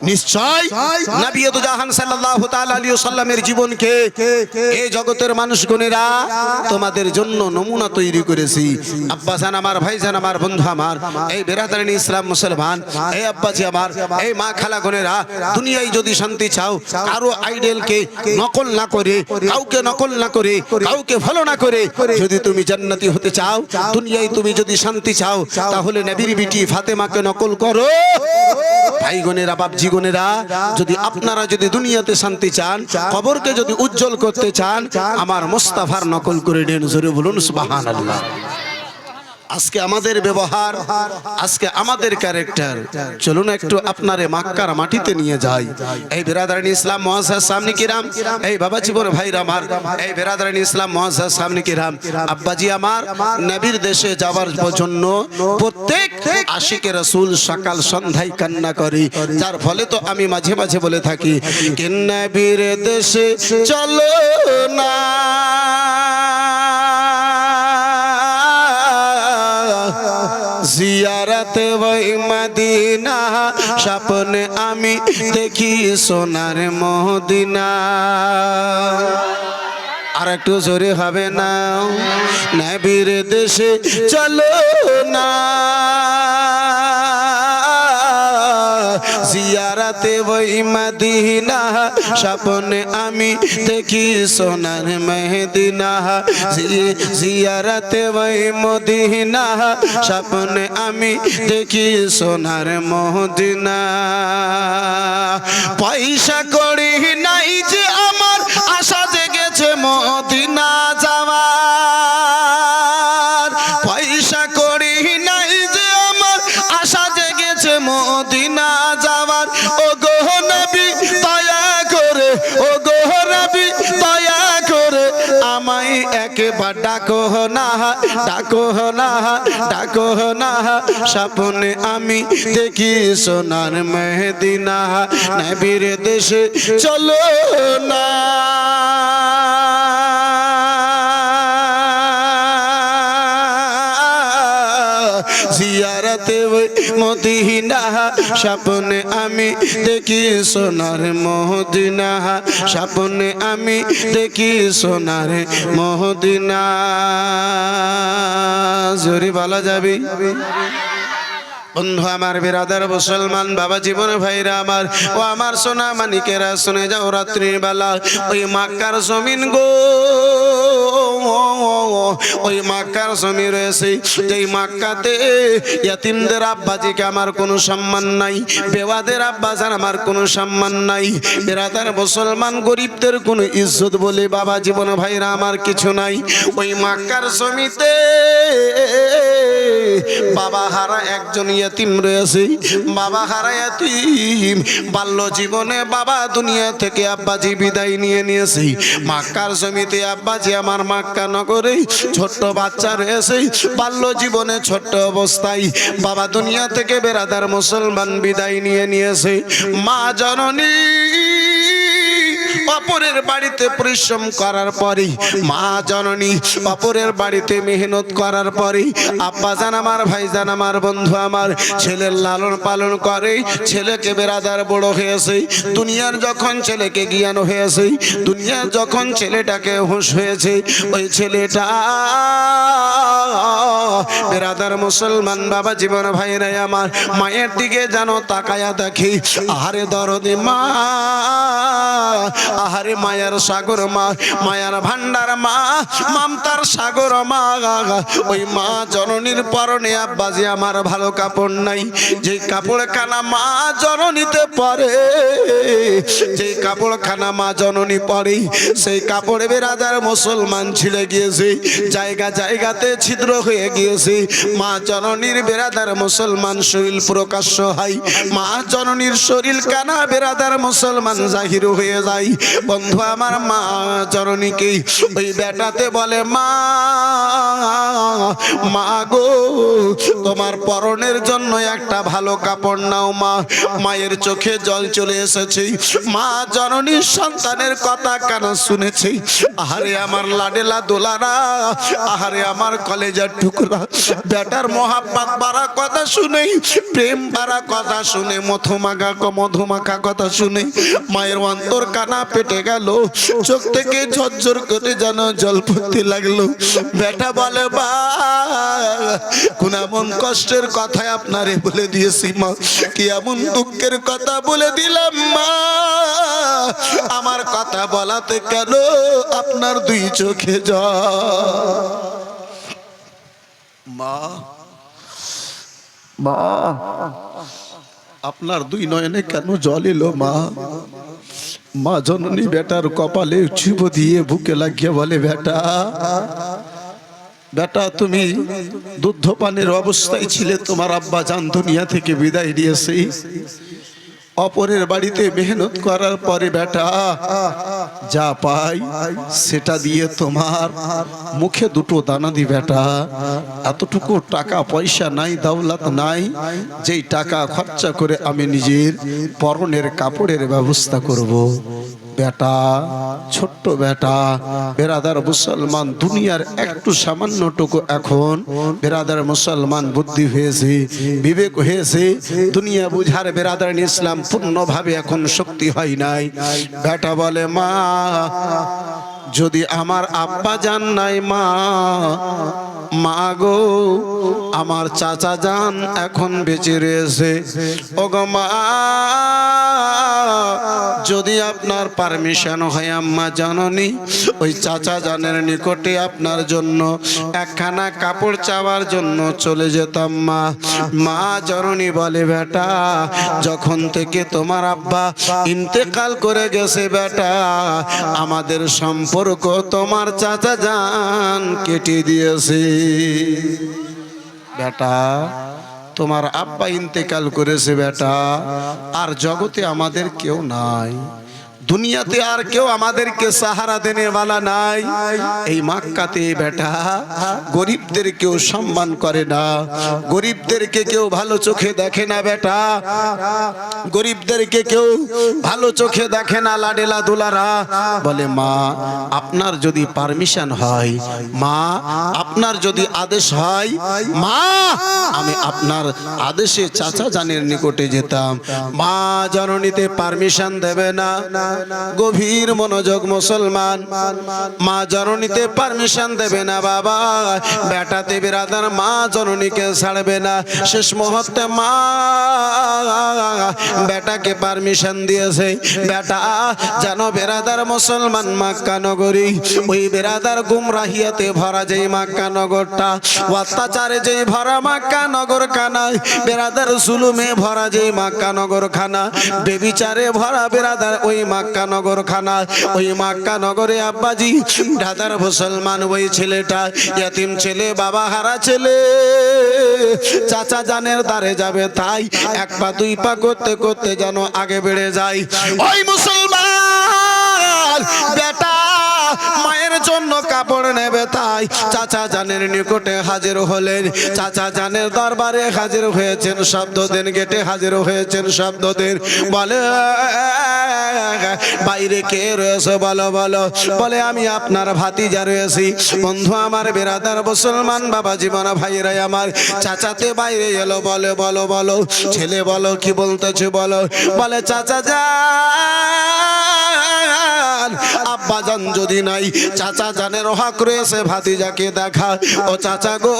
নিশ্চয় নবী দু জাহান সাল্লাল্লাহু তাআলা আলাইহি ওয়াসাল্লামের জীবনকে এই জগতের মানুষগণেরা তোমাদের জন্য নমুনা তৈরি করেছি। আব্বাজান আমার, ভাইজান আমার, বন্ধু আমার, এই বেরাদারিন ইসলাম মুসলমান, এই আব্বাজি আমার, এই মা খালাগণেরা, দুনিয়ায় যদি শান্তি চাও কারো আইডলকে নকল না করে, কাউকে নকল না করে, কাউকে ফলো না করে, যদি তুমি জান্নাত জান্নাতি হতে চাও, দুনিয়ায় তুমি যদি শান্তি চাও, তাহলে নবীর বিটি ফাতেমাকে নকল করো। ভাই বোনেরা, বাপজি বোনেরা, যদি আপনারা যদি দুনিয়াতে শান্তি চান, কবরকে যদি উজ্জ্বল করতে চান, আমার মুস্তাফার নকল করে নেন। জোরে বলুন সুবহানাল্লাহ। আজকে আমাদের ব্যবহার, আজকে আমাদের ক্যারেক্টার, চলুন একটু আপনারে মক্কার মাটিতে নিয়ে যাই। এই বিরাদারানি ইসলাম মুআজ্জাজ সামনে কিরাম, এই বাবা জীবন ভাইরা আমার, এই বিরাদারানি ইসলাম মুআজ্জাজ সামনে কিরাম, আব্বাজি আমার, নবীর দেশে যাওয়ার জন্য প্রত্যেক আশিকে রাসূল সকাল সন্ধ্যায় কান্না করে। যার ফলে তো আমি মাঝে মাঝে বলে থাকি, কে নবীর দেশে চলো না, জিয়ারতে ওই মদিনা, স্বপ্নে আমি দেখি সোনার মদিনা। আর একটু জোরে হবে না, নবীর দেশে চলো না, জিয়ারতে ওই মদিনা, স্বপ্নে আমি দেখি সোনার মদিনা, জিয়ারতে ওই মদিনা, স্বপ্নে আমি দেখি সোনার মদিনা। পয়সা করি নাই যে আমার, আশা জেগেছে মদিনা যাওয়ার। পয়সা করি নাই যে আমার, আশা জেগেছে মদিনা যাওয়ার। ও গো নবী দয়া করে, ও গো নবী দয়া করে, আমায় একবার ডাকো না, ডাকো না, ডাকো না, স্বপ্নে আমি দেখি সোনার মদিনা, নবীর দেশে চলো না। জিয়ারতে ওই মদিনা, স্বপ্নে আমি দেখি সোনার মদিনা, স্বপ্নে আমি দেখি সোনার মদিনা। জোরে বলা যাবে? বন্ধু আমার, বিরাদার মুসলমান বাবা জীবন ভাইরা আমার, ও আমার সোনা মানিকেরা, শুনে যাও, রাত্রির বেলা ওই মক্কার জমিন গো, ওই মক্কার জমি রয়েছে, যেই মক্কাতে ইয়াতিমদের আব্বাজিকে আমার কোনো সম্মান নাই, বেওয়াদের আব্বাজান আমার কোনো সম্মান নাই। বিরাদার মুসলমান, গরিবদের কোনো ইজ্জত বলে বাবা জীবন ভাইরা আমার কিছু নাই। ওই মক্কার জমিতে বাবা হারা একজন ইয়াতিম রয়েছে, বাবা হারা ইয়াতিম। বাল্য জীবনে বাবা দুনিয়া থেকে আব্বাজি বিদায় নিয়ে নিয়েছে। মক্কার জমিতে আব্বাজি আমার মক্কা নগরে ছোট্ট বাচ্চা রয়েছে, বাল্য জীবনে ছোট্ট অবস্থায় বাবা দুনিয়া থেকে বেরাদার মুসলমান বিদায় নিয়ে নিয়েছে। মা জননী অপরের বাড়িতে পরিশ্রম করার পরে, মা জননী অপরের বাড়িতে মেহনত করার পরে, আব্বাজান আমার, ভাইজান আমার, বন্ধু আমার, ছেলের লালন পালন করে। ছেলেকে বেরাদার বড় হয়েছে, দুনিয়ার যখন ছেলেকে জ্ঞান হয়েছে, দুনিয়ার যখন ছেলেটাকে হুঁশ হয়েছে, ওই ছেলেটা বেরাদার মুসলমান বাবা জীবন ভাইরা আমার, মায়ের দিকে যেন তাকায়া দেখি, আহারে দরদে মা, আহারে মায়ার সাগর মা, মায়ার ভান্ডার মা, মমতার সাগর মা। ওই মা জননীর পরনে আব্বাজি আমার ভালো কাপড় নাই, যে কাপড় খানা মা জননীতে পরে, যে কাপড় খানা মা জননী পরে, সেই কাপড়ে বেরাদার মুসলমান ছিঁড়ে গিয়েছে, জায়গা জায়গাতে ছিদ্র হয়ে গিয়েছে। মা জননীর বেরাদার মুসলমান শরীর প্রকাশ্য হয়, মা জননীর শরীর কানা বেরাদার মুসলমান জাহির হয়ে যায়। বন্ধু আমার, মা জননীকে ওই বেটাতে বলে, মা, মা গো, তোমার পরনের জন্য একটা ভালো কাপড় নাও মা। মায়ের চোখে জল চলে এসেছে, মা জননীর সন্তানের কথা কানে শুনেছে। আহারে আমার লাডেলা দোলারা, আহারে আমার কলেজার টুকরা, বেটার মহাব্বত বাড়া কথা শুনে, প্রেম বাড়া কথা শুনে, মধুমাখা কথা শুনে মায়ের অন্তর কানা পেটে গেল, চোখ থেকে ঝরঝর করে যেন জল পড়তে লাগলো। বেটা বলে, বা কোন এমন কষ্টের কথাই আপনারে বলে দিয়েছি মা, কি এমন দুঃখের কথা বলে দিলাম মা, আমার কথা বলাতে কেন আপনার দুই চোখে জল? মা মা আপনার দুই নয়নে কেন জল এলো মা? মা জননী বেটার কপালে চুপ দিয়ে বুকে লাগিয়ে বলে, বেটা বেটা তুমি দুধ পানের অবস্থায় ছিলে, তোমার আব্বা জান দুনিয়া থেকে বিদায় দিয়েছে। অপরের বাড়িতে মেহনত করার পরে বেটা যা পাই সেটা দিয়ে তোমার মুখে দুটো দানা দি বেটা। এতটুকু টাকা পয়সা নাই, দৌলত নাই, যেই টাকা খরচা করে আমি নিজের পরনের কাপড়ের ব্যবস্থা করব। বেটা ছোট্ট বেটা, বেরাদার মুসলমান, দুনিয়ার একটু সামান্যটুকু এখন বেরাদার মুসলমান বুদ্ধি হয়েছে, বিবেক হয়েছে, দুনিয়া বুঝার বেরাদার ইসলাম পূর্ণভাবে এখন শক্তি হয় নাই। বেটা বলে, মা যদি আমার আব্বা জান নাই মা, মা গো আমার চাচা জান এখন বেঁচে রয়েছে। ও গো মা, যদি আপনার পারমিশন হয় আম্মা জননী, ওই চাচা জানের নিকটে আপনার জন্য একখানা কাপড় চাওয়ার জন্য চলে যেতাম মা। মা জননী বলে, বেটা যখন থেকে তোমার আব্বা ইন্তেকাল করে গেছে বেটা, আমাদের সম্পর্ক তোমার চাচা জান কেটে দিয়েছে। বেটা তোমার আব্বা ইন্তেকাল করেছে বেটা, আর জগতে আমাদের কেউ নাই, দুনিয়াতে আর কেউ আমাদেরকে সাহারা দেনে वाला নাই। এই মক্কাতে বেটা গরিবদের কেউ সম্মান করে না, গরিবদেরকে কেউ ভালো চোখে দেখে না বেটা, গরিবদেরকে কেউ ভালো চোখে দেখে না লাডেলা দুলারা। বলে, মা আপনার যদি পারমিশন হয়, মা আপনার যদি আদেশ হয়, মা আমি আপনার আদেশে চাচা জানের নিকটে যেতাম। মা জননীতে পারমিশন দেবে না। গভীর মনোযোগ মুসলমান, মা জননীতে পারমিশন দেবে না বাবা। বেটাতে বিরাদার মা জননীকে ছাড়বে না। শেষ মুহূর্তে মা বেটাকে পারমিশন দিয়েছে। বেটা যেন বিরাদার মুসলমান মক্কা নগরী, ওই বিরাদার গুমরাহিয়াতে ভরা যেই মক্কা নগরটা, অত্যাচারে যেই ভরা মক্কা নগর খানা, বিরাদার জুলুমে ভরা যেই মক্কা নগর খানা, বেবিচারে ভরা বিরাদার ওই মক্কা নগর খানা, ওই মক্কা নগরে আব্বাজি দাদার মুসলমান ওই ছেলেটা ইয়াতিম ছেলে, বাবা হারা ছেলে, চাচা জানের দ্বারে যাবে, তাই এক পা দুই পা করতে করতে যেন আগে বেড়ে যায়। ওই মুসলমান বেটা মায়ের জন্য কাপড় নেবে, তাই চাচা জানের নিকটে হাজির হলেন। চাচা জানের দরবারে হাজির হয়েছেন, শব্দ দেন, গেটে হাজির হয়েছেন, শব্দ দেন। বলে, বাইরে কে রয়েছে বলো বলো। বলে, আমি আপনার ভাতিজা রয়েছি। বন্ধু আমার, বিরাদার মুসলমান বাবা জীবন ভাইরা আমার, চাচাতে বাইরে এলো। বলে, বলো বলো ছেলে বলো, কি বলতেছে বলো। বলে, চাচা জান আব্বা জান যদি নাই, চাচা জানের হক রয়েছে ভাতিজাকে দেখা। ও চাচা গো,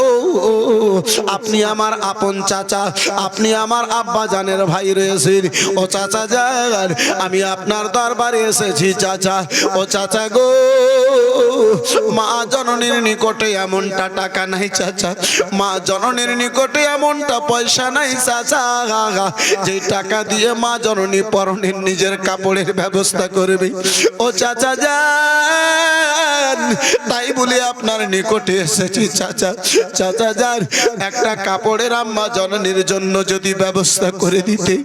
আপনি আমার আপন চাচা, আপনি আমার আব্বা জানের ভাই রয়েছেন। ও চাচা জান আমি আপনার দরবারে এসেছি চাচা। ও চাচা গো, মা জননীর নিকটে এমনটা টাকা নাই চাচা, মা জননীর নিকটে এমনটা পয়সা নাই চাচা, যে টাকা দিয়ে মা জননী পরনের নিজের কাপড়ের ব্যবস্থা করবে। ও চাচা যান, তাই বলে আপনার নিকটে এসেছি চাচা। চাচা যান, একটা কাপড়ের আম্মা জননীর জন্য যদি ব্যবস্থা করে দিতে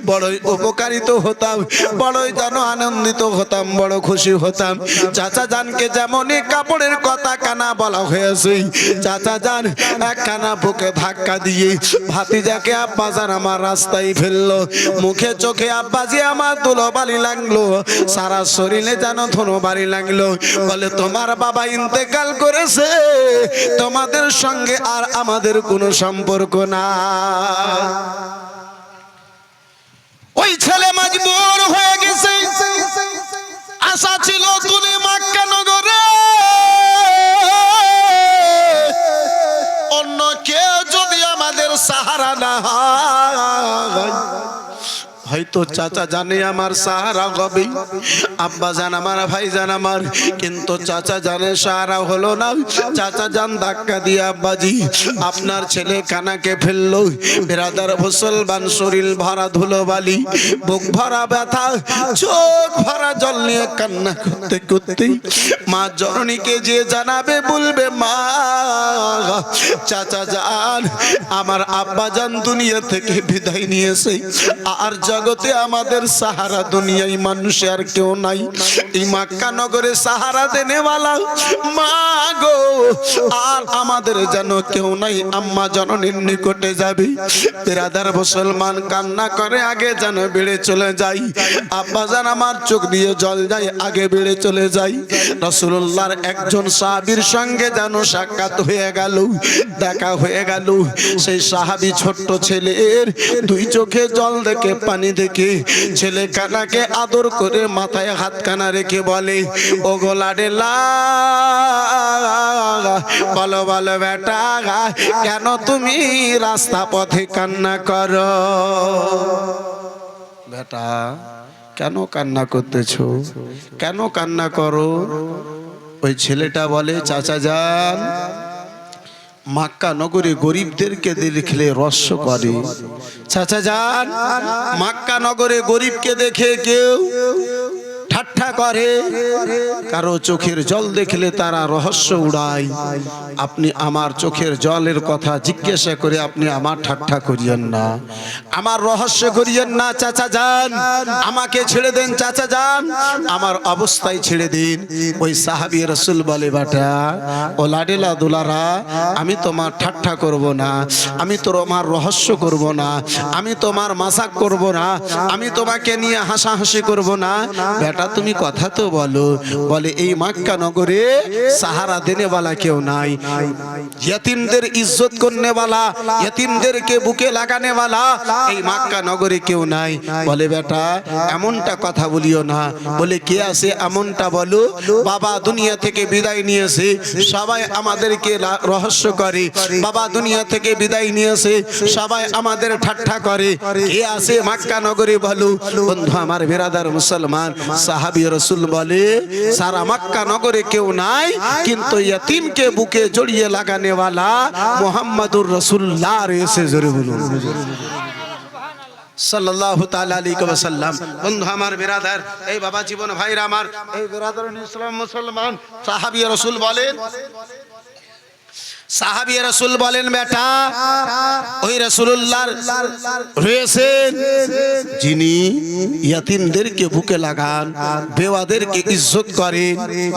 বড়ই উপকারিত হতাম, বড়ই যেন আনন্দিত হতাম, বড় খুশি হতাম। চাচা জানকে যেমনই কাপড়ের কথা কানা বলা হয়েছে, চাচা যান একখানা বুকে ধাক্কা দিয়ে ভাতিজাকে আব্বা যান আমার রাস্তায় ফেললো। মুখে চোখে আব্বাজি আমার ধুলোবালি লাগলো, সারা শরীরে যেন ধুলোবালি লাগলো। বলে, তোমার বাবা ইন্তেকাল করেছে, তোমাদের সঙ্গে আর আমাদের কোনো সম্পর্ক না। ওই ছেলে মজবুর হয়ে গেছে। আশা ছিল তুমি মক্কা নগরে অন্য কেউ যদি আমাদের সাহারা না হয়, হয়তো হয়তো চাচা জানে আমার সাহারা হবে, আব্বা জান আমার, ভাই জান আমার, কিন্তু চাচা জানে সাহারা হলো না। চাচা জান ধাক্কা দিয়ে আব্বাজি আপনার ছেলে কানাকে ফেললো। বিরাদার মুসলমান, শরীর ভরা ধুলোবালি, বুক ভরা ব্যথা, চোখ ভরা জল নিয়ে কান্না করতে করতে মা জননীকে যে জানাবে, বলবে মা চাচা জান আমার আব্বা জান দুনিয়া থেকে বিদায় নিয়েছে, আর জগতে আমাদের সাহারা দুনিয়ায় মানুষে আর কেউ নাই। এই মক্কা নগরে সাহারা দেনেওয়ালা মা গো আর আমাদের যেন কেউ নাই। আম্মা জননীর নিকটে যাবে, বিরাদার মুসলমান কান্না করে আগে যেন বেড়ে চলে যাই। আব্বা জান আমার চোখ দিয়ে জল যায়, আগে বেড়ে চলে যাই। রাসূলুল্লাহর একজন সাহাবীর সঙ্গে যেন সাক্ষাৎ হয়ে গেল, দেখা হয়ে গেল। সেই সাহাবী ছোট্ট ছেলের দুই চোখে জল দেখে, পানি দেখে ছেলে কানাকে আদর করে মাথায় হাত কানা রেখে বলে, ও গোলাডেলা বলো বলো বেটা, কেন তুমি রাস্তা পথে কান্না করো? বেটা কেন কান্না করতেছো, কেন কান্না করো? ওই ছেলেটা বলে, চাচা যান মক্কা নগরে গরিবদেরকে দেখলে রস্য করে। চাচা যান মক্কা নগরে গরিবকে দেখে কেউ ঠাট্টা করে, কারো চোখের জল দেখলে তারা রহস্য উড়ায়। আপনি আমার চোখের জলের কথা জিজ্ঞাসা করে আপনি আমার ঠাট্টা করিয়েন না, আমার রহস্য করিয়েন না। চাচা যান আমাকে ছেড়ে দেন, চাচা যান আমার অবস্থায় ছেড়ে দিন। ওই সাহাবী রাসূল বলে, বাটা ও লাডেলা দুলারা, আমি তোমার ঠাট্টা করব না, আমি তোমার রহস্য করব না, আমি তোমার মাজাক করব না, আমি তোমাকে নিয়ে হাসাহাসি করব না। বেটা তুমি কথা তো বলো। বলে, এই মক্কা নগরে সাহারা দেনেওয়ালা কেউ নাই, ইয়তিমদের ইজ্জত করনেওয়ালা, ইয়তিমদেরকে বুকে লাগানেওয়ালা এই মক্কা নগরে কেউ নাই। বলে, বেটা এমনটা কথা বলিও না। বলে, কে আছে এমনটা বলো? বাবা দুনিয়া থেকে বিদায় নিয়েছে, সবাই আমাদেরকে রহস্য করে, বাবা দুনিয়া থেকে বিদায় নিয়েছে, সবাই আমাদের ঠাট্টা করে। কে আছে মক্কা নগরে বলো? বন্ধু আমার, বিরাদার মুসলমান, সাহাবী রাসূল বলে, সারা মক্কা নগরে কেউ নাই, কিন্তু ইয়তিমকে বুকে জড়িয়ে লাগানেওয়ালা মুহাম্মাদুর রাসূলুল্লাহ রয়েছে। জোরে বলুন সাল্লাল্লাহু তাআলা আলাইহি ওয়াসাল্লাম। বন্ধু আমার, বিরাদার, এই বাবা জীবন ভাইরা আমার, এই বিরাদার ইসলাম মুসলমান, সাহাবী রাসূল বলেন, সাহাবী রাসূল বলেন, বেটা ওই রাসূলুল্লাহ রয়েছেন যিনি ইয়তিমদেরকে বুকে লাগান, বেওয়াদেরকে ইজ্জত করেন।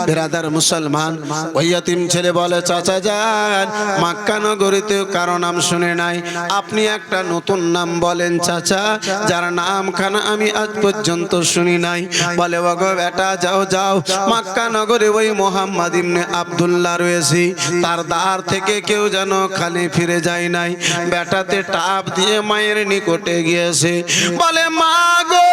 বিরাদার মুসলমান, ওই ইয়তিম ছেলে বলে, চাচা যান মক্কা নগরীতে কারো নাম শুনে নাই, আপনি একটা নতুন নাম বলেন চাচা, যার নাম খানা আমি আজ পর্যন্ত শুনি নাই। বলে, ওগো বেটা যাও যাও, মক্কা নগরে ওই মুহাম্মদ ইবনে আব্দুল্লাহ রয়েছে, তার দ্বার থেকে কেউ যেন খালি ফিরে যায় নাই। বেটাতে টাপ দিয়ে মায়ের নিকটে গিয়েছে। বলে, মা গো,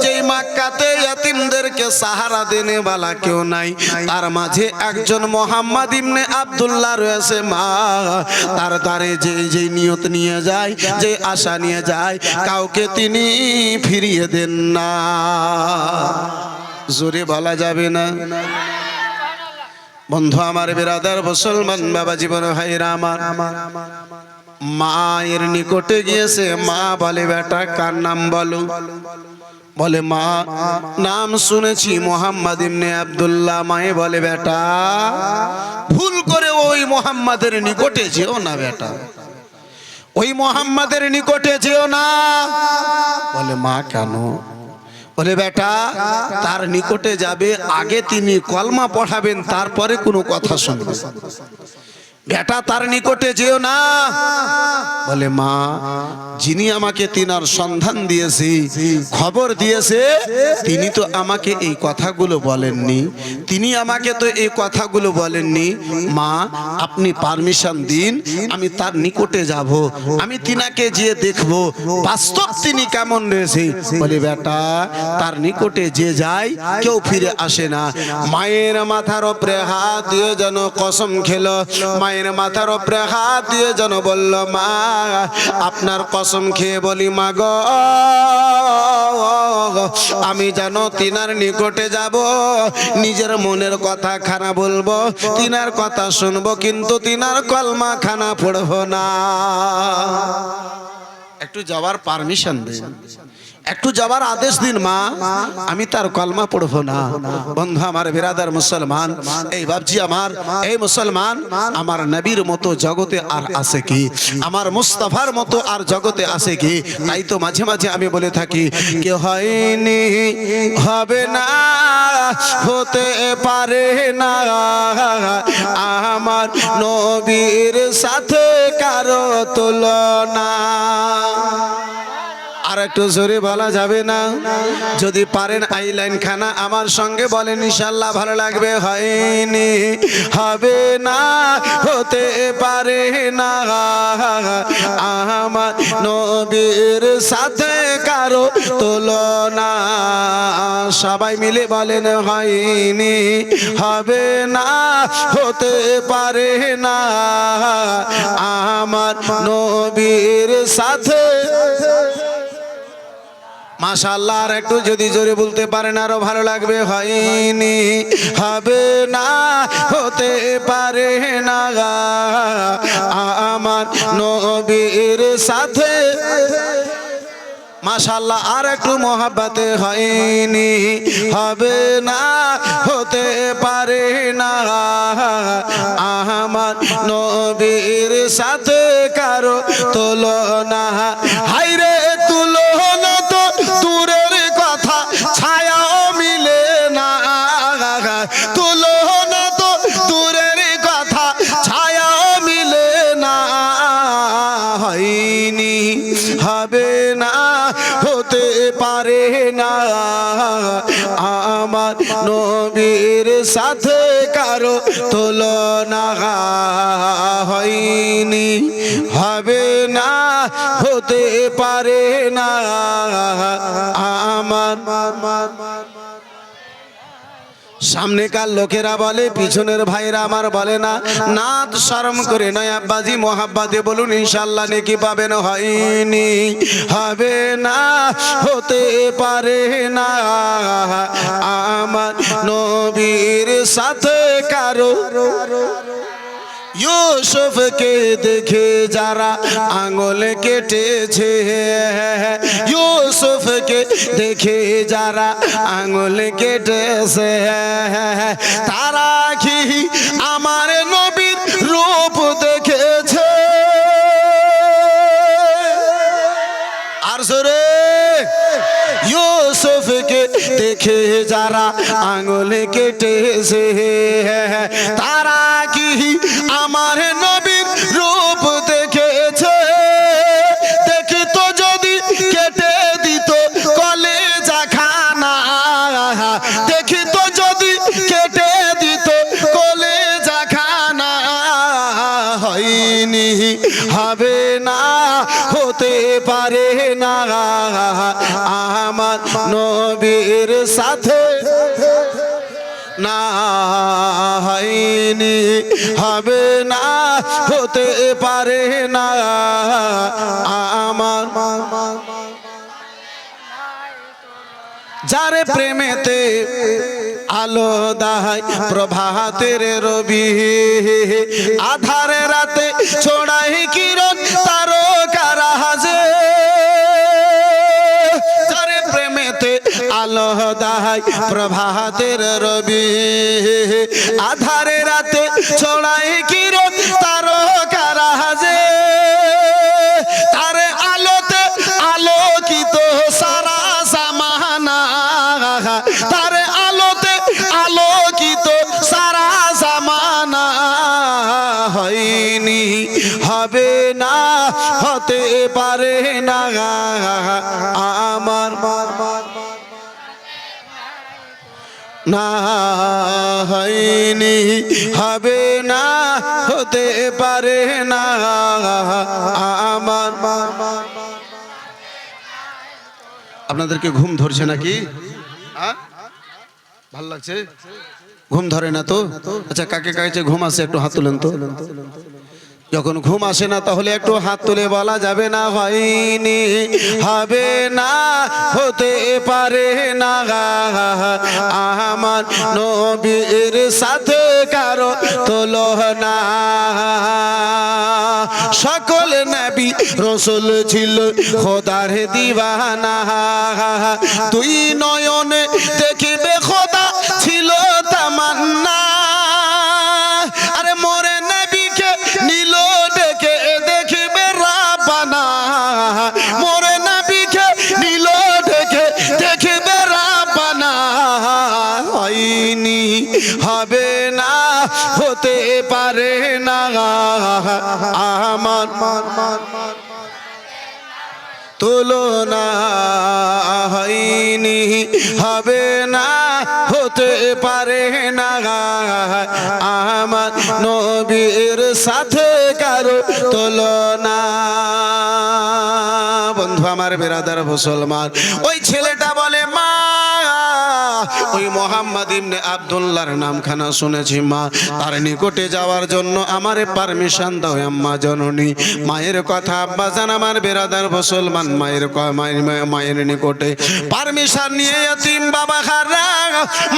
যেই মক্কাতে ইয়তিমদেরকে সাহারা দেনেওয়ালা কেউ নাই, তার মাঝে একজন মুহাম্মদ ইবনে আব্দুল্লাহ রয়েছে। মা তার দ্বারে যে নিয়ত নিয়ে যায়, যে আশা নিয়ে যায়, কাউকে তিনি ফিরিয়ে দেন না। জোরে বলা যাবে না? বন্ধু আমার, বিরাদার মুসলমান, বাবা জীবন ভাইরা আমার, মায়ের নিকটে গিয়েছে। মা বলে, বেটা কার নাম বলো? বলে, মা নাম শুনেছি মুহাম্মদ ইবনে আব্দুল্লাহ। মায়ে বলে, বেটা ভুল করে ওই মুহাম্মাদের নিকটে যেও না, বেটা ওই মুহাম্মাদের নিকটে যেও না। বলে, মা কেন? বলে, বেটা তার নিকটে যাবে, আগে তিনি কলমা পড়াবেন, তারপরে কোনো কথা শুনবে। বেটা তার নিকটে যেও না। বলে, মা যিনি আমাকে তিনার সন্ধান দিয়েছে, খবর দিয়েছে, তিনি তো আমাকে এই কথাগুলো বলেননি, তিনি আমাকে তো এই কথাগুলো বলেননি। মা আপনি পারমিশন দিন, আমি তার নিকটে যাব, আমি তিনাকে যেয়ে দেখবো বাস্তব তিনি কেমন রয়েছে। বলে, বেটা তার নিকটে যে যায় কেউ ফিরে আসে না। মায়ের মাথার উপরে হাত দিয়ে যেন কসম খেলো, মায়ের মাথার উপরে হাত দিয়ে যেন বলল, মা আপনার কসম খেয়ে বলি মা গো, আমি যেন তিনার নিকটে যাব, নিজের মনের কথা খানা বলবো, তিনার কথা শুনবো, কিন্তু তিনার কলমা খানা পড়বো না। একটু যাওয়ার পারমিশন দিন, একটু যাওয়ার আদেশ দিন মা, আমি তার কলমা পড়বো না। বন্ধু আমার, বিরাদার মুসলমান, এই বাপজি আমার, এই মুসলমান, আমার নবীর মতো জগতে আর আছে কি? আমার মুস্তাফার মতো আর জগতে আছে কি? তাই তো মাঝে মাঝে আমি বলে থাকি, কে হয়নি, হবে না, হতে পারে না আমার নবীর সাথে কারো তুলনা। আর একটু জোরে বলা যাবে না? যদি পারেন এই লাইন খানা আমার সঙ্গে বলেন, ইনশাআল্লাহ ভালো লাগবে। হয়নি, হবে না, হতে পারে না আমার নবীর সাথে কারো তুলনা। সবাই মিলে বলেন, হয়নি, হবে না, হতে পারে না আমার নবীর সাথে। মাশাআল্লাহ, আর একটু যদি জোরে বলতে পারেন আরো ভালো লাগবে। হয়নি, হবে না, হতে পারে না আমার নবীর সাথে। মাশাআল্লাহ, আর একটু মোহাব্বতে। হয়নি, হবে না, হতে পারে না আমার নবীর সাথে কারো তুলনা। হায়রে তুলনা তো দূরের কথা, ছায়াও মিলে না। তুলনা তো দূরের কথা, ছায়াও মিলে না। হয়নি, হবে না, হতে পারে না আমার নবীর সাথে কারো তুলনা। হয়নি, হবে না, হতে পারে না আমার। সামনেকার লোকেরা বলে, পিছনের ভাইরা আমার বলে না, নাত শরম করে নয় আব্বাজি, মোহাব্বতে বলুন ইনশাআল্লাহ নেকি পাবেন। হয়নি, হবে না, হতে পারে না আমার নবীর সাথে কারো। ইউসুফকে দেখে যারা আঙুল কেটেছে, ইউসুফকে দেখে যারা আঙুল কেটেছে, তারা কি আমার নবীর রূপ দেখেছে? আর জোরে, ইউসুফকে দেখে যারা আঙুল কেটেছে, তারা কি আমার নবীর রূপ দেখেছে? দেখিত যদি কেটে দিত কলেজা খানা, দেখিত যদি কেটে দিত কলেজা খানা। হয়নি, হবে না, হতে পারে না আমার নবীর সাথে। না, হয়নি, হবে না, হতে পারে না আমার। যারে প্রেমেতে আলো দাহাই প্রভাতের রবি, আধারে রাতে ছড়াই কিরণ তারকার হাজে। যারে প্রেমেতে আলো দাহাই প্রভাতের রবি, আধারে রাতে ছড়াই কিরণ তারকার হাজে। তারে আলোতে আলোকিত সারা জামানা, তারে আলোতে আলোকিত সারা জামানা। হয়নি, হবে না, হতে পারে না আমার। না, হয়নি, হবে না, হতে পারে না আমার। আপনাদেরকে ঘুম ধরছে নাকি? ভাল লাগছে? ঘুম ধরে না তো? আচ্ছা, কাকে কাছে ঘুম আসে একটু হাত তুলেন তো। যখন ঘুম আসে না তাহলে একটু হাত তুলে বলা যাবে না হয়নি, হবে না, হতে পারে না আমার নবীর সাথে কারো তুলনা। সকল নবী রাসূল ছিল খোদার দিওয়ানা, দুই নয়নে দেখিবে খোদা ছিল তামান্না। আরে মোরে নবীকে নীল ডেকে দেখবে রাব্বানা, মোরে নবীকে নীল ডেকে দেখবে রাব্বানা। হয়নি, হবে না, হতে পারে না আমার তুলনা। হয়নি, হবে না, হতে পারে না আমার নবীর সাথে কারো তুলনা। বন্ধু আমার, বেরাদার মুসলমান, ওই ছেলেটা বলে মা, ওই মোহাম্মদ ইবনে আব্দুল্লাহর নামখানা শুনেছি মা, তার নিকটে যাওয়ার জন্য আমারে পারমিশন দাও আম্মা জননী। মায়ের কথা আব্বা জান আমার বেরাদার মুসলমান, মায়ের নিকটে পারমিশন নিয়ে এতিম বাবা হারা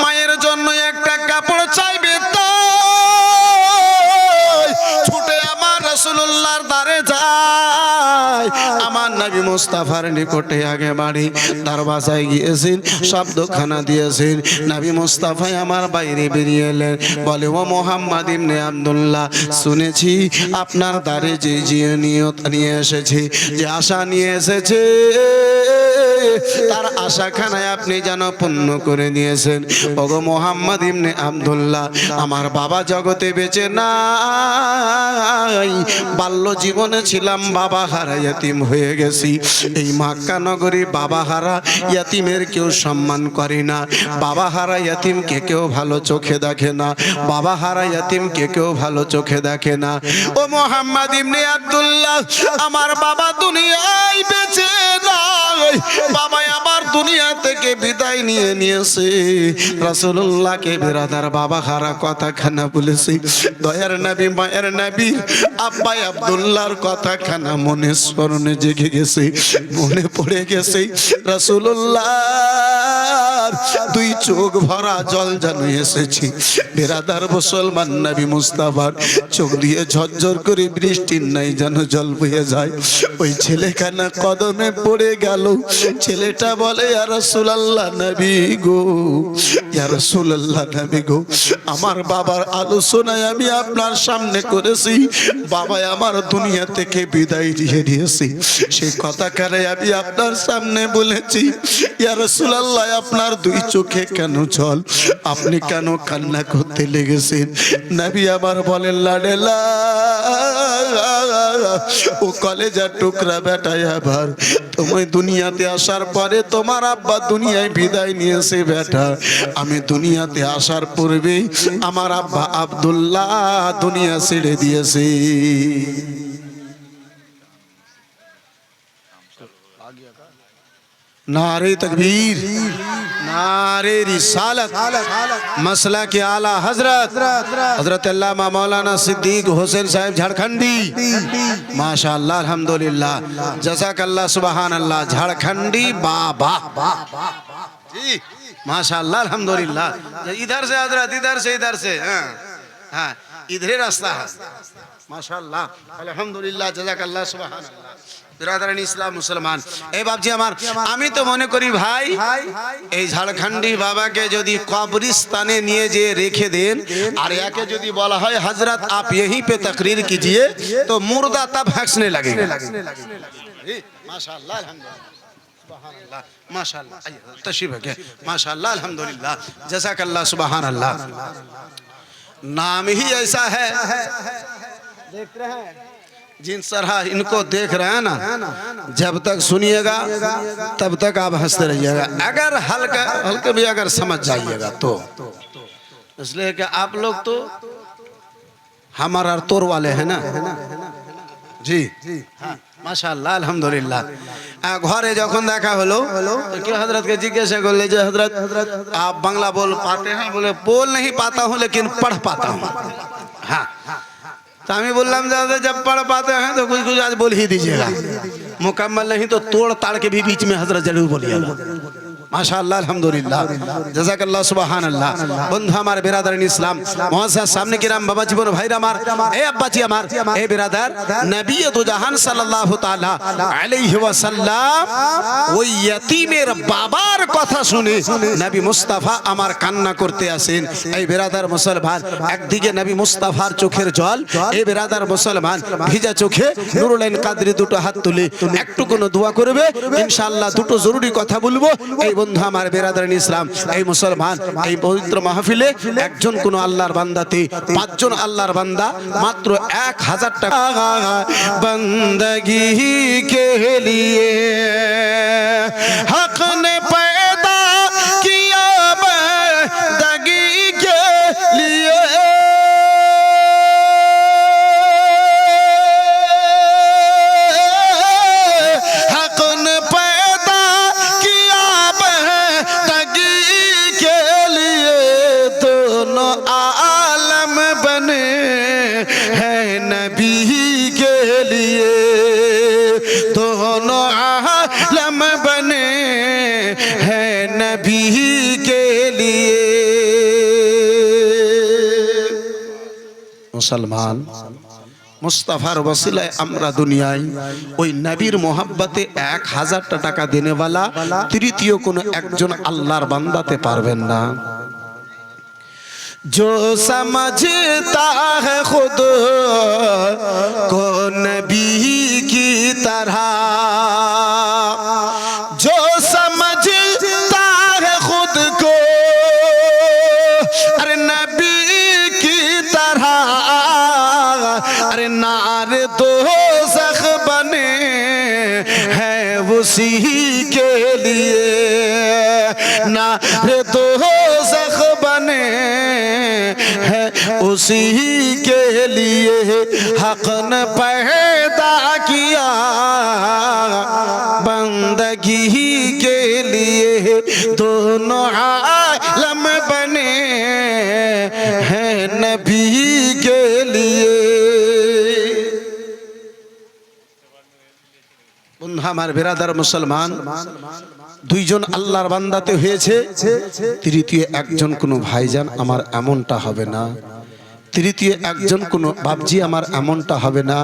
মায়ের জন্য একটা কাপড় চাইবে তো ছুটে আমার রাসূলুল্লাহর দ্বারে যায়। আমার নবী মুস্তাফার নিকটে আগে বাড়ি দরওয়াজায় গিয়েছেন, শব্দখানা দিয়েছেন। নবী মুস্তাফা আমার বাইরে বেরিয়ে এলেন, বলে ও মোহাম্মদ ইবনে আব্দুল্লাহ, শুনেছি আপনার দ্বারে যে নিয়ত নিয়ে এসেছে, যে আশা নিয়ে এসেছে, তার আশাখানায় আপনি যেন পূর্ণ করে দিয়েছেন। ওগো মোহাম্মদ ইবনে আব্দুল্লাহ, আমার বাবা জগতে বেঁচে নাই, বাল্য জীবনে ছিলাম বাবা হারা, ইয়াতিম হয়ে গেছি। এই মক্কা নগরী বাবা হারা ইয়াতিমের কেউ সম্মান করে না, বাবা হারা ইয়াতিমকে কেউ ভালো চোখে দেখে না, বাবা হারা ইয়াতিমকে কেউ ভালো চোখে দেখে না। ও মোহাম্মদ ইবনে আব্দুল্লাহ, আমার বাবা দুনিয়ায় বেঁচে নাই, বাবা আমার দুনিয়া থেকে বিদায় নিয়ে নিয়েছে। রাসূলুল্লাহকে বেরাদার বাবা হারা কথাখানা বলেছে। দয়ার নবী মায়ের নবী আব্বা আব্দুল্লাহর কথাখানা মনে স্মরণে জেগে গেছে, মনে পড়ে গেছে। রাসূলুল্লাহর দুই চোখ ভরা জল যেন এসেছে। বেরাদার মুসলমান, নবী মুস্তাফার চোখ দিয়ে ঝরঝর করে বৃষ্টির নাই যেন জল বয়ে যায়। ওই ছেলেখানা কদমে পড়ে গেল। ছেলেটা বলে ইয়া রাসূলুল্লাহ নবী গো, ইয়া রাসূলুল্লাহ নবী গো, আমার বাবার আলোচনায় আমি আপনার সামনে করেছি, বাবা আমার দুনিয়া থেকে বিদায় দিয়ে দিয়েছি, সেই কথাখানে আমি আপনার সামনে বলেছি। ইয়া রাসূলুল্লাহ, আপনার দুই চোখে কেন জল, আপনি কেন কান্না করতে লেগেছেন? নবী আমার বলেন লাডেলা ও কলেজার টুকরা বেটা, আবার তুমি দুনিয়াতে আসার পরে তোমার আব্বা দুনিয়ায় বিদায় নিয়েছে বেটা, আমি দুনিয়াতে আসার পূর্বেই আমার আব্বা আব্দুল্লাহ দুনিয়া ছেড়ে দিয়েছে। नारे तकबीर, नारे रिसालत, मसला के आला हजरत हजरत अल्लामा मौलाना सिद्दीक हुसैन साहब झारखंडी, माशाअल्लाह अल्हम्दुलिल्लाह, जज़ाकल्लाह सुबहान अल्लाह, झारखंडी बाबा जी, माशाअल्लाह अल्हम्दुलिल्लाह। इधर से हजरत, इधर से, इधर से, हाँ इधर रास्ता है, माशाअल्लाह अल्हम्दुलिल्लाह, जज़ाकल्लाह सुबहान अल्लाह। बिरादरान इस्लाम मुसलमान, ए बाबजी আমার, আমি তো মনে করি ভাই এই ঝাড়খণ্ডী বাবাকে যদি কবরস্থানে নিয়ে যে রেখে দেন আর একে যদি বলা হয় हजरत आप यहीं पे तकरीर कीजिए तो मुर्दा तब हंसने लगेगा। माशाअल्लाह अल्हम्दुलिल्लाह, सुभान अल्लाह, माशाअल्लाह, तशरीफ है माशाअल्लाह अल्हम्दुलिल्लाह, जज़ाकल्लाह सुभान अल्लाह। नाम ही ऐसा है, देख रहे हैं जिन तरह इनको देख रहे हैं ना, जब तक सुनिएगा तब तक आप हंसते रहिएगा, अगर हल्का हल्के भी अगर समझ जाइएगा तो। इसलिए कि आप लोग तो हमारा तोर वाले हैं ना जी, মাশাআল্লাহ আলহামদুলিল্লাহ। ঘরে যখন দেখা হলো তো কি হযরতকে জিজ্ঞাসা করলে যে হযরত आप बांग्ला बोल पाते हैं? बोले बोल नहीं पाता हूँ लेकिन पढ़ पाता हूँ। हाँ, तो हमें बोललाम जब पढ़ पाते हैं तो कुछ कुछ आज बोल ही दीजिएगा, मुकम्मल नहीं तो तोड़ ताड़ के भी बीच में हजरत जरूर बोलिएगा। माशाअल्लाह अल्हम्दुलिल्लाह, जज़ाकल्लाह सुबहान अल्लाह। बंधु हमारे बिरादर इस्लाम मुअज़्ज़ज़ सामने किराम बाबा जीवन भाई हमार ए अब्बा जी हमार ए बिरादर नबी दो जहान सल्लल्लाहु ताला अलैहि वसल्लम ওই ইয়তিমের বাবার কথা শুনে নবী মুস্তাফা আমার কান্না করতে আসেন। এই বিরাদর মুসলমান, একদিকে নবী মুস্তাফার চোখের জল, এই বিরাদর মুসলমান ভিজা চোখে নুরুল আইন কাদরি দুটো হাত তুলে একটু কোনো দোয়া করবে ইনশাআল্লাহ। দুটো জরুরি কথা বলবো। এই বন্ধু আমার বিরাদর ইসলাম, এই মুসলমান, এই পবিত্র মাহফিলে একজন কোন আল্লাহর বান্দাতে পাঁচজন আল্লাহর বান্দা মাত্র 1000 টাকা बंदगी के लिए हक ने पैदा किया बंदगी के लिए। हक ने पैदा किया बंदगी के लिए, दोनों आलम बने हैं नबी के लिए, दोनों आलम बने हैं नबी के लिए। मुसलमान मुस्ताफार वसीलाয় আমরা দুনিয়ায় ওই নবীর মোহাব্বতে 1000 টাকা দেনেওয়ালা তৃতীয় কোন একজন আল্লাহর বান্দাতে পারবেন না। जो समझता है खुद को नबी की तरह, जो समझता है खुद को अरे नबी की तरह, अरे नारे दोज़ख बने हैं उसी के लिए, नारे दोज़ख बने है उसी के लिए। हक ने पैदा किया बंदगी के लिए, दोनों आलम बने हैं नबी के लिए। আমার বিরাদার মুসলমান, দুইজন আল্লাহর বান্দাতে হয়েছে, তৃতীয় একজন কোনো ভাইজান আমার এমনটা হবে না, তৃতীয় একজন কোনো বাপজি আমার এমনটা হবে না।